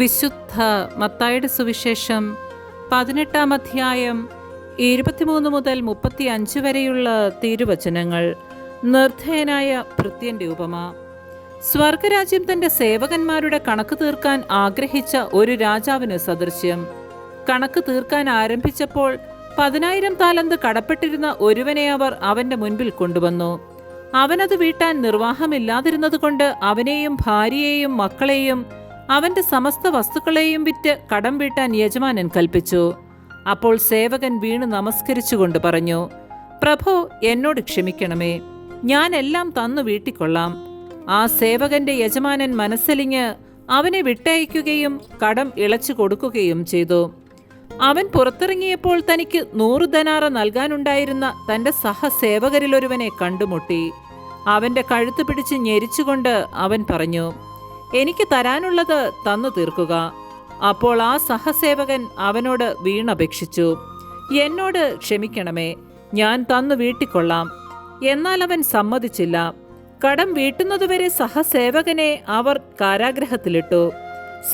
വിശുദ്ധ മത്തായിയുടെ സുവിശേഷം 18-ാം അധ്യായം 23 മുതൽ 35 വരെയുള്ള തിരുവചനങ്ങൾ. നിർദ്ധയനായ ഭൃത്യന്റെ ഉപമ. സ്വർഗരാജ്യം തന്റെ സേവകന്മാരുടെ കണക്ക് തീർക്കാൻ ആഗ്രഹിച്ച ഒരു രാജാവിന് സദൃശ്യം. കണക്ക് തീർക്കാൻ ആരംഭിച്ചപ്പോൾ 10,000 താലന്ത് കടപ്പെട്ടിരുന്ന ഒരുവനെ അവർ അവന്റെ മുൻപിൽ കൊണ്ടുവന്നു. അവനത് വീട്ടാൻ നിർവാഹമില്ലാതിരുന്നതുകൊണ്ട് അവനെയും ഭാര്യയെയും മക്കളെയും അവന്റെ സമസ്ത വസ്തുക്കളെയും വിറ്റ് കടം വീട്ടാൻ യജമാനൻ കൽപ്പിച്ചു. അപ്പോൾ സേവകൻ വീണ് നമസ്കരിച്ചുകൊണ്ട് പറഞ്ഞു, പ്രഭോ, എന്നോട് ക്ഷമിക്കണമേ, ഞാൻ എല്ലാം തന്നു വീട്ടിക്കൊള്ളാം. ആ സേവകന്റെ യജമാനൻ മനസ്സലിഞ്ഞ് അവനെ വിട്ടയക്കുകയും കടം ഇളച്ചു കൊടുക്കുകയും ചെയ്തു. അവൻ പുറത്തിറങ്ങിയപ്പോൾ തനിക്ക് 100 ദനാറ നൽകാനുണ്ടായിരുന്ന തന്റെ സഹസേവകരിലൊരുവനെ കണ്ടുമുട്ടി. അവന്റെ കഴുത്ത് പിടിച്ച് ഞെരിച്ചുകൊണ്ട് അവൻ പറഞ്ഞു, എനിക്ക് തരാനുള്ളത് തന്നു തീർക്കുക. അപ്പോൾ ആ സഹസേവകൻ അവനോട് വീണപേക്ഷിച്ചു, എന്നോട് ക്ഷമിക്കണമേ, ഞാൻ തന്നു വീട്ടിക്കൊള്ളാം. എന്നാൽ അവൻ സമ്മതിച്ചില്ല. കടം വീട്ടുന്നതുവരെ സഹസേവകനെ അവർ കാരാഗ്രഹത്തിലിട്ടു.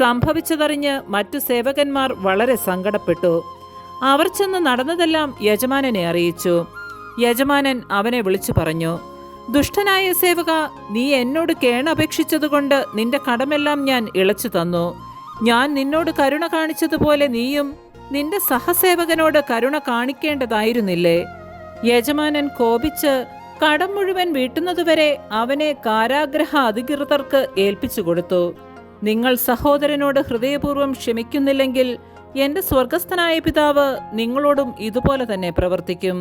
സംഭവിച്ചതറിഞ്ഞ് മറ്റു സേവകന്മാർ വളരെ സങ്കടപ്പെട്ടു. അവർ ചെന്ന് നടന്നതെല്ലാം യജമാനനെ അറിയിച്ചു. യജമാനൻ അവനെ വിളിച്ചു പറഞ്ഞു, ദുഷ്ടനായ സേവക, നീ എന്നോട് കേണപേക്ഷിച്ചതുകൊണ്ട് നിന്റെ കടമെല്ലാം ഞാൻ ഇളച്ചു തന്നു. ഞാൻ നിന്നോട് കരുണ കാണിച്ചതുപോലെ നീയും നിന്റെ സഹസേവകനോട് കരുണ കാണിക്കേണ്ടതായിരുന്നില്ലേ? യജമാനൻ കോപിച്ച് കടം മുഴുവൻ വീട്ടുന്നതുവരെ അവനെ കാരാഗ്രഹ അധികൃതർക്ക് ഏൽപ്പിച്ചു കൊടുത്തു. നിങ്ങൾ സഹോദരനോട് ഹൃദയപൂർവ്വം ക്ഷമിക്കുന്നില്ലെങ്കിൽ എന്റെ സ്വർഗസ്ഥനായ പിതാവ് നിങ്ങളോടും ഇതുപോലെ തന്നെ പ്രവർത്തിക്കും.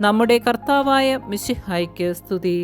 നമ്മുടെ കർത്താവായ മിശിഹായ്ക്ക് സ്തുതി.